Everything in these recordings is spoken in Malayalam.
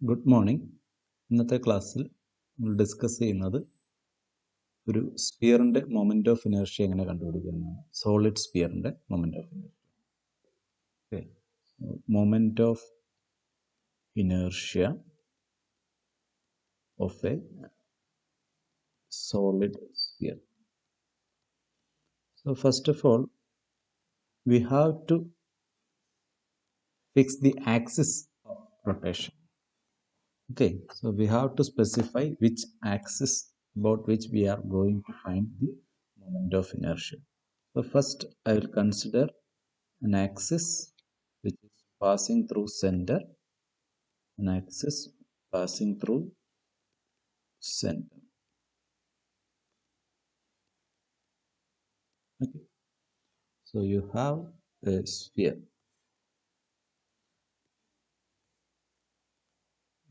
Good morning. ഇന്നത്തെ ക്ലാസ്സിൽ നമ്മൾ ഡിസ്കസ് ചെയ്യുന്നത് ഒരു സ്പിയറിൻ്റെ മൊമെൻ്റ് ഓഫ് ഇനേർഷ്യ എങ്ങനെ കണ്ടുപിടിക്കുന്നതാണ്. സോളിഡ് സ്പിയറിൻ്റെ moment of inertia. Okay, moment of inertia of a solid sphere. So first of all, we have to fix the axis of rotation. Okay, so we have to specify which axis about which we are going to find the moment of inertia. So first I will consider an axis which is passing through center, an axis passing through center. Okay, so you have a sphere.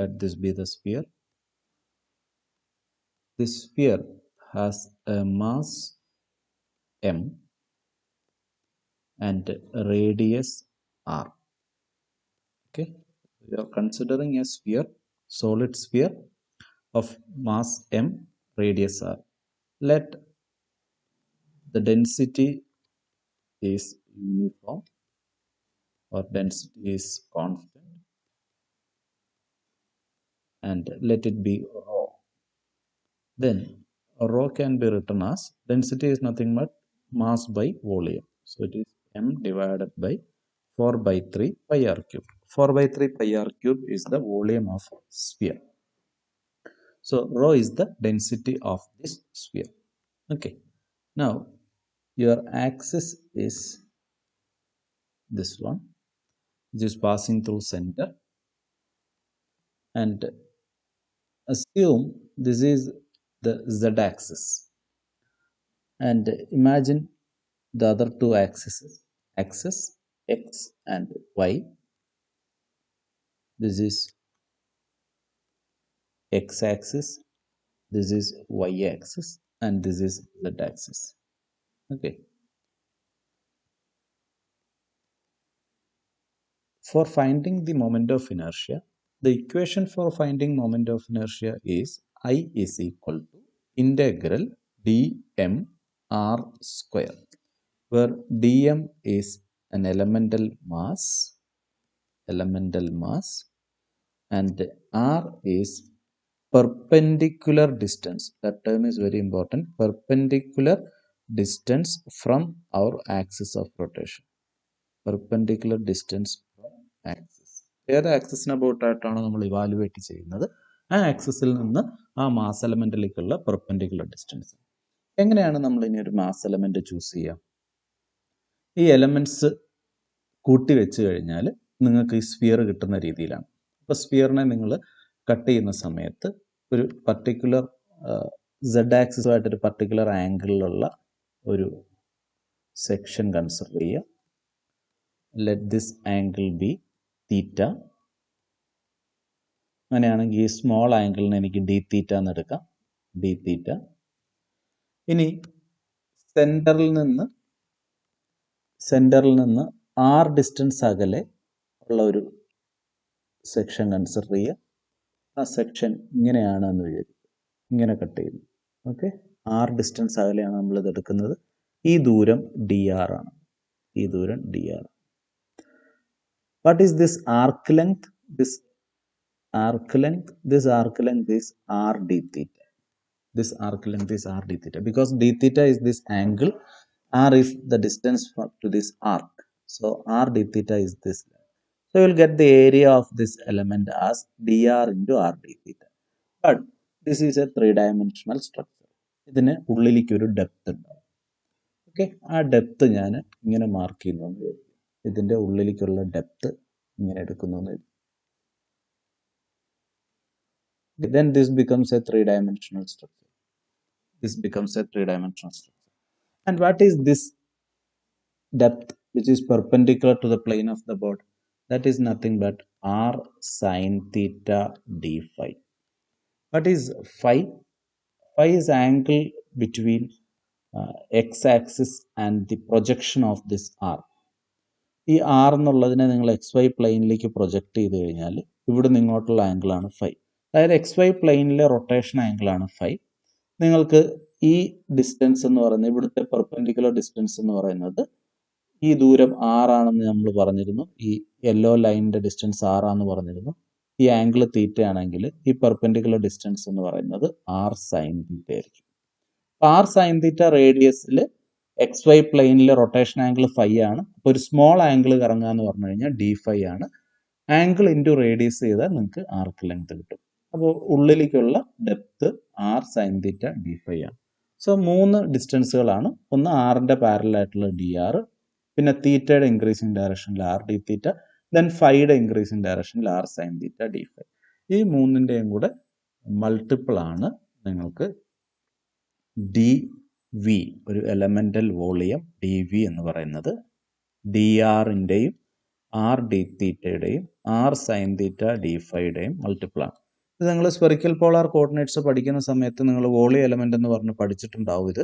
Let this be the sphere. This sphere has a mass m and a radius r. Okay, we are considering a sphere, solid sphere of mass m, radius r. Let the density is uniform or density is constant, and let it be rho. Then rho can be written as density is nothing but mass by volume. So it is m divided by 4 by 3 pi r cube. 4 by 3 pi r cube is the volume of sphere. So rho is the density of this sphere. Okay, now your axis is this one, which is passing through center, and assume this is the z-axis, and imagine the other two axes x and y. This is x-axis, this is y-axis, and this is z-axis. Okay, for finding the moment of inertia, the equation for finding moment of inertia is I is equal to integral dm r square, where dm is an elemental mass, and r is perpendicular distance. That term is very important. Perpendicular distance from our axis of rotation. Perpendicular distance from axis. ഏത് ആക്സിസിനെ അബൌട്ടായിട്ടാണ് നമ്മൾ ഇവാലുവേറ്റ് ചെയ്യുന്നത്, ആ ആക്സിസിൽ നിന്ന് ആ മാസ് എലമെന്റിലേക്കുള്ള പെർപെൻഡിക്കുലർ ഡിസ്റ്റൻസ്. എങ്ങനെയാണ് നമ്മൾ ഇനി ഒരു മാസ് എലമെന്റ് ചൂസ് ചെയ്യുക? ഈ എലമെന്റ്സ് കൂട്ടി വെച്ച് കഴിഞ്ഞാൽ നിങ്ങൾക്ക് ഈ സ്ഫിയർ കിട്ടുന്ന രീതിയിലാണ്. അപ്പോൾ സ്ഫിയറിനെ നിങ്ങൾ കട്ട് ചെയ്യുന്ന സമയത്ത് ഒരു പർട്ടിക്കുലർ സെഡ് ആക്സിസുമായിട്ടൊരു പർട്ടിക്കുലർ ആംഗിളിലുള്ള ഒരു സെക്ഷൻ കൺസിഡർ ചെയ്യുക. ലെറ്റ് ദിസ് ആംഗിൾ ബി തീറ്റ. അങ്ങനെയാണെങ്കിൽ ഈ സ്മോൾ ആംഗിളിന് എനിക്ക് ഡി തീറ്റ എന്ന് എടുക്കാം, ഡി തീറ്റ. ഇനി സെന്ററിൽ നിന്ന് ആർ ഡിസ്റ്റൻസ് അകലെ ഉള്ള ഒരു സെക്ഷൻ കൺസിഡർ ചെയ്യുക. ആ സെക്ഷൻ ഇങ്ങനെയാണ് എന്ന് വിചാരിക്കുക, ഇങ്ങനെ കട്ട് ചെയ്യുന്നു. ഓക്കെ, ആർ ഡിസ്റ്റൻസ് അകലെയാണ് നമ്മളിത് എടുക്കുന്നത്. ഈ ദൂരം ഡി ആർ ആണ്, ഈ ദൂരം D R. What is this arc length? This arc length is r d theta. This arc length is r d theta because d theta is this angle, r is the distance to this arc. So r d theta is this. So you will get the area of this element as dr into r d theta. But this is a three-dimensional structure. ഇതിന് ഉള്ളിലേക്ക് ഒരു ഡെപ്ത് ഉണ്ടാവും. ഓക്കെ, ആ ഡെപ്ത് ഞാൻ ഇങ്ങനെ മാർക്ക് ചെയ്യുന്നു എന്ന് വിചാരിക്കും. ഇതിൻ്റെ ഉള്ളിലേക്കുള്ള ഡെപ്ത് ഇങ്ങനെ എടുക്കുന്നു എന്ന് വിചാരിക്കും. Then this becomes a three-dimensional structure. And what is this depth which is perpendicular to the plane of the board? That is nothing but r sine theta d phi. What is phi? Phi is angle between x-axis and the projection of this r. ഈ r എന്നുള്ളതിനെ നിങ്ങൾ എക്സ് വൈ പ്ലെയിനിലേക്ക് പ്രൊജക്റ്റ് ചെയ്ത് കഴിഞ്ഞാൽ ഇവിടുന്ന് ഇങ്ങോട്ടുള്ള ആംഗിളാണ് ഫൈ. അതായത് എക്സ് വൈ പ്ലെയിനിലെ റൊട്ടേഷൻ ആംഗിളാണ് ഫൈ. നിങ്ങൾക്ക് ഈ ഡിസ്റ്റൻസ് എന്ന് പറയുന്നത്, ഇവിടുത്തെ പെർപെൻഡിക്കുലർ ഡിസ്റ്റൻസ് എന്ന് പറയുന്നത് ഈ ദൂരം r ആണെന്ന് നമ്മൾ പറഞ്ഞിരുന്നു. ഈ യെല്ലോ ലൈനിന്റെ ഡിസ്റ്റൻസ് r ആണെന്ന് പറഞ്ഞിരുന്നു. ഈ ആംഗിൾ തീറ്റ ആണെങ്കിൽ ഈ പെർപെൻഡിക്കുലർ ഡിസ്റ്റൻസ് എന്ന് പറയുന്നത് r സൈൻ തീറ്റ ആയിരിക്കും. r സൈൻ തീറ്റ റേഡിയസിൽ എക്സ് വൈ പ്ലെയിനിൽ റൊട്ടേഷൻ ആംഗിൾ ഫൈ ആണ്. അപ്പോൾ ഒരു സ്മോൾ ആംഗിൾ കറങ്ങുക എന്ന് പറഞ്ഞു കഴിഞ്ഞാൽ ഡി ഫൈ ആണ്. ആംഗിൾ ഇൻറ്റു റേഡിയസ് ചെയ്താൽ നിങ്ങൾക്ക് ആർക്ക് ലെങ്ത് കിട്ടും. അപ്പോൾ ഉള്ളിലേക്കുള്ള depth r sine theta D phi ആണ്. സോ 3 ഡിസ്റ്റൻസുകളാണ്. ഒന്ന് ആറിൻ്റെ പാരലായിട്ടുള്ള ഡി ആർ, പിന്നെ തീറ്റയുടെ ഇൻക്രീസിങ് ഡയറക്ഷനിൽ ആർ ഡി തീറ്റ, ദെൻ ഫൈയുടെ ഇൻക്രീസിങ് ഡയറക്ഷനിൽ r sine theta D phi. ഈ മൂന്നിൻ്റെയും കൂടെ മൾട്ടിപ്പിൾ ആണ് നിങ്ങൾക്ക് ഡി വി, ഒരു എലമെൻ്റൽ വോളിയം ഡി വി എന്ന് പറയുന്നത്. ഡി ആറിൻ്റെയും ആർ ഡി തീറ്റയുടെയും ആർ സൈൻ തീറ്റ ഡി ഫൈയുടെയും മൾട്ടിപ്പിൾ ആണ്. ഇത് നിങ്ങൾ സ്പെറിക്കൽ പോളാർ കോർഡിനേറ്റ്സ് പഠിക്കുന്ന സമയത്ത് നിങ്ങൾ വോളിയം എലമെൻ്റ് എന്ന് പറഞ്ഞ് പഠിച്ചിട്ടുണ്ടാവും. ഇത്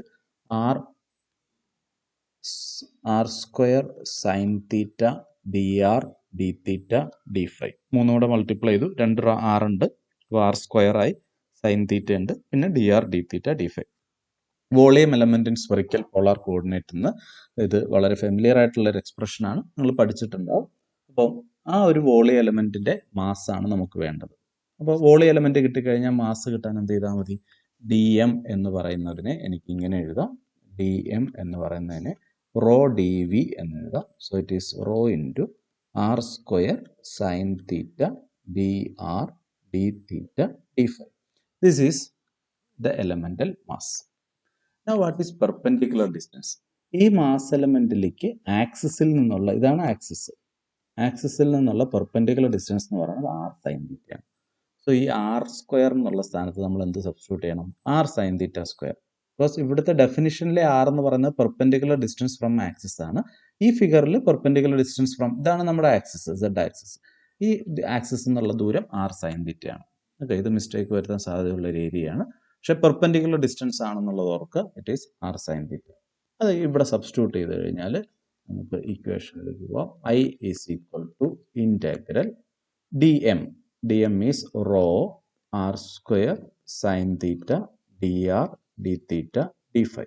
r square sine theta D R D theta D phi. മൂന്നും കൂടെ മൾട്ടിപ്ലൈ ചെയ്തു, 2 ആർ ഉണ്ട്, അപ്പോൾ ആർ സ്ക്വയർ ആയി, സൈൻ തീറ്റ ഉണ്ട്, പിന്നെ d R D theta D phi. Volume element in spherical polar coordinate എന്ന്, ഇത് വളരെ ഫെമിലിയർ ആയിട്ടുള്ള ഒരു എക്സ്പ്രഷനാണ്, നിങ്ങൾ പഠിച്ചിട്ടുണ്ടാവും. അപ്പോൾ ആ ഒരു വോളിയം എലമെന്റിന്റെ മാസ് ആണ് നമുക്ക് വേണ്ടത്. അപ്പോൾ വോളിയം എലമെന്റ് കിട്ടിക്കഴിഞ്ഞാൽ മാസ് കിട്ടാൻ എന്ത് ചെയ്താൽ മതി? ഡി എം എന്ന് പറയുന്നതിനെ എനിക്ക് ഇങ്ങനെ എഴുതാം. ഡി എം എന്ന് പറയുന്നതിനെ റോ ഡി വി എന്ന് എഴുതാം. So it is rho into R square sine theta D R D theta D phi. This is the elemental mass. Now what is perpendicular distance? ഈ മാസ് എലമെന്റിലേക്ക് ആക്സിസിൽ നിന്നുള്ള, ഇതാണ് ആക്സിസ്, ആക്സിസിൽ നിന്നുള്ള പെർപെൻഡിക്കുലർ ഡിസ്റ്റൻസ് എന്ന് പറയുന്നത് ആർ സൈൻ തീറ്റ ആണ്. സോ ഈ ആർ സ്ക്വയർ എന്നുള്ള സ്ഥാനത്ത് നമ്മൾ എന്ത് സബ്സ്റ്റിറ്റ്യൂട്ട് ചെയ്യണം? R sine theta square. Because ഇവിടുത്തെ ഡെഫിനിഷനിലെ ആർ എന്ന് പറയുന്നത് പെർപെൻഡിക്കുലർ ഡിസ്റ്റൻസ് ഫ്രം ആക്സിസ് ആണ്. ഈ ഫിഗറിൽ പെർപെൻഡിക്കുലർ ഡിസ്റ്റൻസ് ഫ്രം, ഇതാണ് നമ്മുടെ ആക്സിസ്, സെഡ് ആക്സിസ്. ഈ ആക്സിസ് എന്നുള്ള ദൂരം ആർ സൈൻ തീറ്റ ആണ്. ഓക്കെ, ഇത് മിസ്റ്റേക്ക് വരുത്താൻ സാധ്യതയുള്ള ഒരു ഏരിയയാണ്. പക്ഷെ പെർപെൻഡിക്കുലർ ഡിസ്റ്റൻസ് ആണെന്നുള്ളത് ഓർക്കുക, it is R sine theta. അത് ഇവിടെ സബ്സ്റ്റിറ്റ്യൂട്ട് ചെയ്ത് കഴിഞ്ഞാൽ നമുക്ക് ഇക്വേഷനിലേക്ക് പോവാം. I is equal to integral D M. D M is rho R square sine theta D R D theta D phi.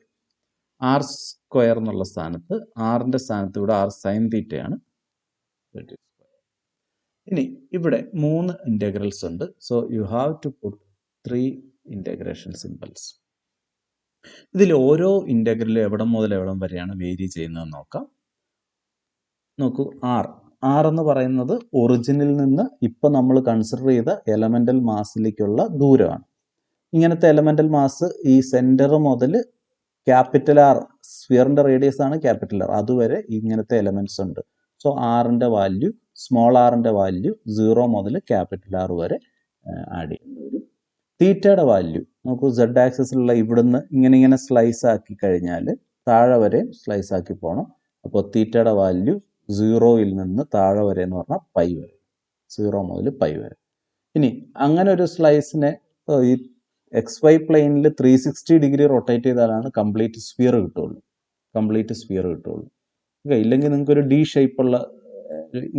R square എന്നുള്ള സ്ഥാനത്ത്, ആറിൻ്റെ സ്ഥാനത്ത് ഇവിടെ ആർ സൈൻ തീറ്റയാണ്. ഇനി ഇവിടെ 3 ഇൻറ്റഗ്രൽസ് ഉണ്ട്. So you have to put 3 integration symbols. ഇതിൽ ഓരോ ഇൻറ്റഗ്രലും എവിടം മുതൽ എവിടം വരെയാണ് വേരി ചെയ്യുന്നതെന്ന് നോക്കാം. നോക്കൂ, ആർ എന്ന് പറയുന്നത് ഒറിജിനിൽ നിന്ന് ഇപ്പം നമ്മൾ കൺസിഡർ ചെയ്ത എലമെന്റൽ മാസിലേക്കുള്ള ദൂരമാണ്. ഇങ്ങനത്തെ എലമെന്റൽ മാസ് ഈ സെന്റർ മുതൽ ക്യാപിറ്റൽ ആർ, സ്ഫിയറിന്റെ റേഡിയസ് ആണ് ക്യാപിറ്റൽ ആർ, അതുവരെ ഇങ്ങനത്തെ എലമെന്റ്സ് ഉണ്ട്. സോ ആറിന്റെ വാല്യൂ, സ്മോൾ ആറിന്റെ വാല്യൂ 0 മുതൽ ക്യാപിറ്റൽ ആർ വരെ ആഡ് ചെയ്യേണ്ടി വരും. തീറ്റയുടെ വാല്യൂ നമുക്ക് സെഡ് ആക്സിസിലുള്ള ഇവിടുന്ന് ഇങ്ങനെ സ്ലൈസ് ആക്കി കഴിഞ്ഞാൽ താഴെ വരെ സ്ലൈസ് ആക്കി പോകണം. അപ്പോൾ തീറ്റയുടെ വാല്യൂ 0യിൽ നിന്ന് താഴെ വരെ എന്ന് പറഞ്ഞാൽ പൈ വരെ, 0 മുതൽ പൈ വരെ. ഇനി അങ്ങനെ ഒരു സ്ലൈസിനെ ഈ എക്സ് വൈ പ്ലെയിനിൽ 360 ഡിഗ്രി റൊട്ടേറ്റ് ചെയ്താലാണ് കംപ്ലീറ്റ് സ്ഫിയർ കിട്ടുള്ളൂ. ഓക്കെ, ഇല്ലെങ്കിൽ നിങ്ങൾക്ക് ഒരു ഡി ഷേപ്പുള്ള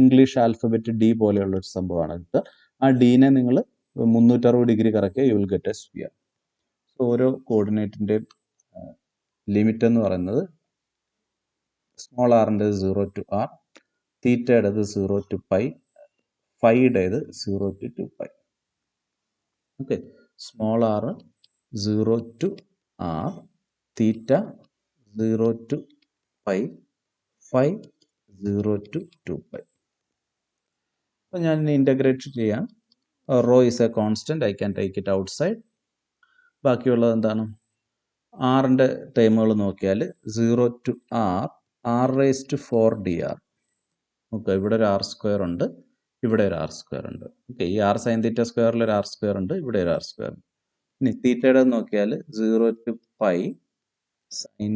ഇംഗ്ലീഷ് ആൽഫബറ്റ് ഡി പോലെയുള്ള ഒരു സംഭവമാണ് കിട്ടുക. ആ ഡീനെ നിങ്ങൾ 360 ഡിഗ്രി കറക്കുക, you will get a sphere. So ഓരോ കോർഡിനേറ്റിൻ്റെ ലിമിറ്റ് എന്ന് പറയുന്നത് സ്മോൾ ആറിൻ്റെ 0 to r, തീറ്റയുടേത് 0 to പൈ, ഫൈയുടേത് 0 to 2π. Okay, small r 0 to r, theta 0 to pi, phi 0 to 2π. അപ്പോൾ ഞാൻ ഇൻ്റഗ്രേറ്റ് ചെയ്യാം. Rho is a constant, I can take it outside. ബാക്കിയുള്ളത് എന്താണ്? ആറിൻ്റെ ടേമുകൾ നോക്കിയാൽ 0 to r, r raised to 4 dr. Okay, ഇവിടെ ഒരു ആർ സ്ക്വയർ ഉണ്ട്, ഇവിടെ ഒരു ആർ സ്ക്വയർ ഉണ്ട്. ഓക്കെ, ഈ ആർ സൈൻ തീറ്റ സ്ക്വയറിൽ ഒരു ആർ സ്ക്വയർ ഉണ്ട്, ഇവിടെ ഒരു ആർ സ്ക്വയർ ഉണ്ട്. ഇനി തീറ്റയുടെ നോക്കിയാൽ 0 to pi sine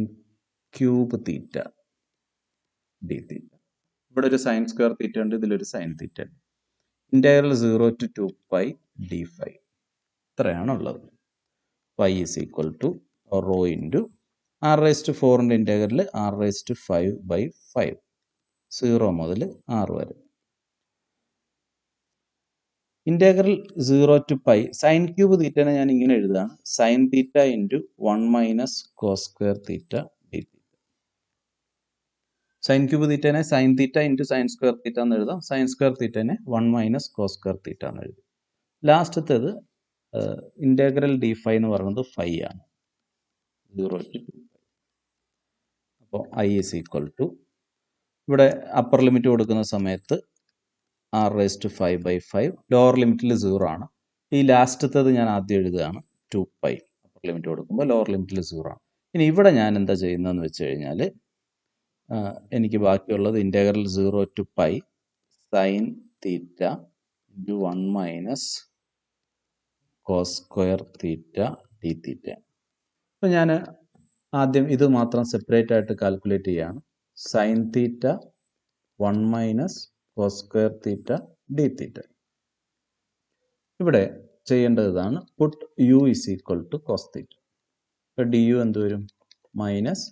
cube theta d theta. ഇവിടെ ഒരു സൈൻ സ്ക്വയർ തീറ്റ ഉണ്ട്, ഇതിലൊരു സൈൻ തീറ്റ ഉണ്ട്. Integral 0 to 2π d phi. ഇത്രയാണുള്ളത്. Pi is equal to rho into r raise to 4ൻ്റെ ഇൻ്റഗ്രൽ ആർ റേസ് ടു 5/5, 0 മുതൽ r വരെ. Integral 0 to pi sin cube theta ഞാൻ ഇങ്ങനെ എഴുതാണ് sin theta into 1 minus cos square theta d theta. Sin cube theta ne sin theta into sin square theta എന്ന് എഴുതാം. sin square theta ne 1 minus cos square theta എന്ന് എഴുതാം. ലാസ്റ്റത്തേത് ഇന്റഗ്രൽ ഡി ഫൈ എന്ന് പറയുന്നത് ഫൈ ആണ് 0 to 2 pi. അപ്പോൾ ഐ ഇസ് ഈക്വൽ ടു ഇവിടെ അപ്പർ ലിമിറ്റ് കൊടുക്കുന്ന സമയത്ത് ആർ റേസ് ടു 5/5 ലോവർ ലിമിറ്റിൽ 0 ആണ്. ഈ ലാസ്റ്റത്തേത് ഞാൻ ആദ്യം എഴുതുകയാണ് 2 പൈ അപ്പർ ലിമിറ്റ് കൊടുക്കുമ്പോൾ ലോവർ ലിമിറ്റിൽ 0 ആണ്. ഇനി ഇവിടെ ഞാൻ എന്താ ചെയ്യുന്നതെന്ന് വെച്ച് കഴിഞ്ഞാൽ എനിക്ക് ബാക്കിയുള്ളത് integral 0 to pi sine theta into 1 minus cos square theta d theta. അപ്പോൾ ഞാൻ ആദ്യം ഇത് മാത്രം സെപ്പറേറ്റ് ആയിട്ട് കാൽക്കുലേറ്റ് ചെയ്യുകയാണ്. Sine theta 1 minus cos square theta d theta. ഇവിടെ ചെയ്യേണ്ടത് ഇതാണ്. Put u is equal to cos theta. ഇപ്പോൾ ഡി യു എന്ത് വരും? Minus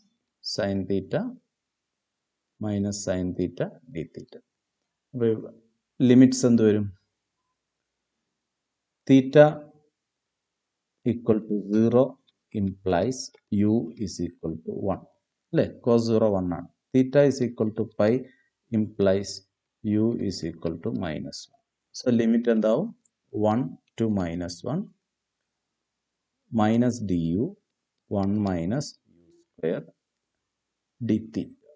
sine theta minus sine theta d theta. അപ്പോൾ ലിമിറ്റ്സ് എന്ത് വരും? Theta equal to 0 implies u is equal to 1 അല്ലേ? കോസ് 0 1 ആണ്. Theta is equal to pi implies u is equal to minus 1. So limit എന്താവും? 1 to minus 1 minus du 1 minus u square d theta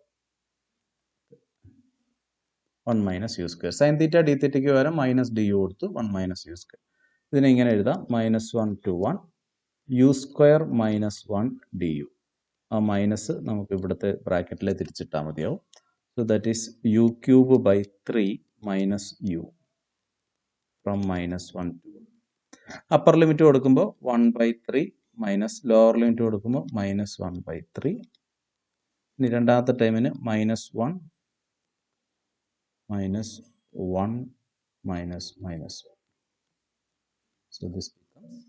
1 minus u square. Sin theta d theta ക്ക് പകരം മൈനസ് ഡി യു കൊടുത്ത് 1 മൈനസ് യു സ്ക്വയർ. ഇതിനെ ഇങ്ങനെ എഴുതാം minus 1 to 1 u square minus 1 D u. ആ മൈനസ് നമുക്ക് ഇവിടുത്തെ ബ്രാക്കറ്റിലെ തിരിച്ചിട്ടാൽ മതിയാവും. So that is u cube by 3 minus u from minus 1 to 1. Upper limit കൊടുക്കുമ്പോൾ 1/3 മൈനസ് ലോവർ ലിമിറ്റ് കൊടുക്കുമ്പോൾ മൈനസ് 1/3. ഇനി രണ്ടാമത്തെ ടൈമിന് minus 1 minus 1 minus minus 1. So this becomes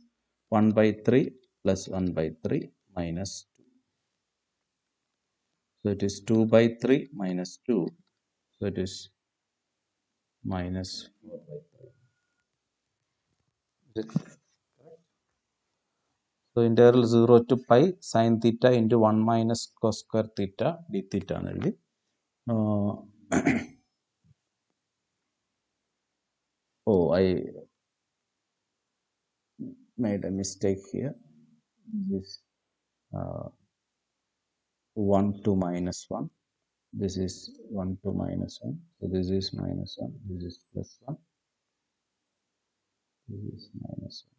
1/3 plus 1/3 minus 2. So it is 2/3 minus 2. So it is minus 4/3. So integral 0 to pi sin theta into 1 minus cos square theta d theta ആണ് എഴുതി. I made a mistake here. This is 1 to minus 1. This is 1 to minus 1. So this is minus 1. This is plus 1. This is minus 1.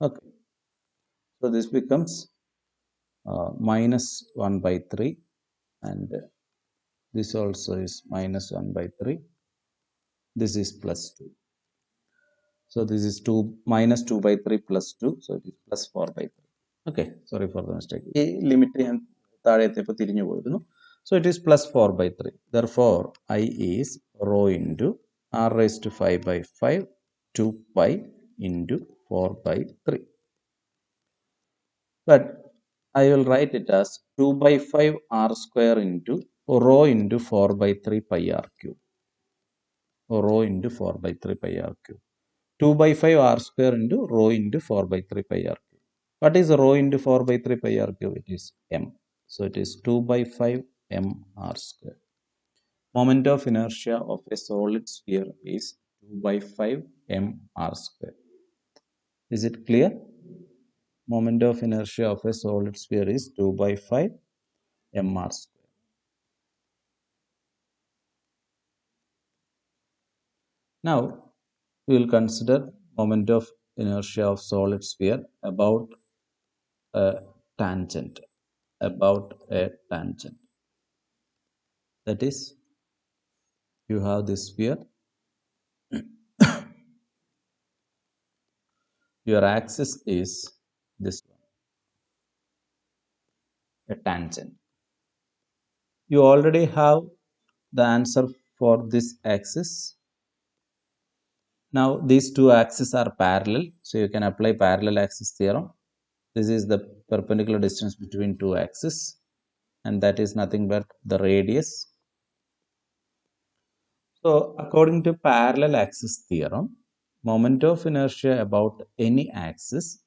Okay. So this becomes minus 1/3 and this also is minus 1/3. This is plus 2. So this is 2 minus 2/3 plus 2. So it is plus 4/3. Okay. Sorry for the mistake. ഈ ലിമിറ്റ് ഞാൻ താഴെ എത്തിയപ്പോൾ തിരിഞ്ഞു പോയിരുന്നു. So it is plus 4/3. Therefore, I is rho into r raised to 5/5 2 pi into 4/3. But I will write it as 2/5 r square into rho into 4/3 pi r cube. Rho into 4/3 pi r cube. 2/5 r square into rho into 4/3 pi r cube. What is rho into 4/3 pi r cube? It is m. So it is 2/5 m r square. Moment of inertia of a solid sphere is 2/5 m r square. Is it clear? Moment of inertia of a solid sphere is 2/5 m r square. Now we will consider moment of inertia of solid sphere about a tangent. That is, you have this sphere. Your axis is this one, a tangent. You already have the answer for this axis. Now these two axes are parallel, so you can apply parallel axis theorem. This is the perpendicular distance between two axes, and that is nothing but the radius. So according to parallel axis theorem, moment of inertia about any axis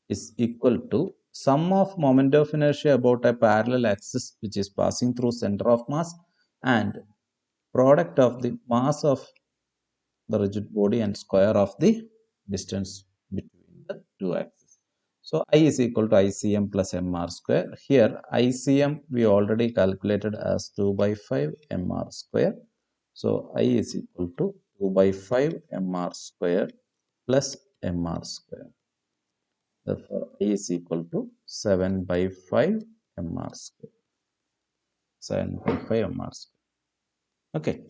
is equal to sum of moment of inertia about a parallel axis which is passing through center of mass and product of the mass of the rigid body and square of the distance between the two axes. So I is equal to ICM plus MR square. Here ICM we already calculated as 2 by 5 MR square. So I is equal to 2 by 5 MR square plus MR square. Therefore I is equal to 7 by 5 MR square. 7 by 5 MR square. Okay.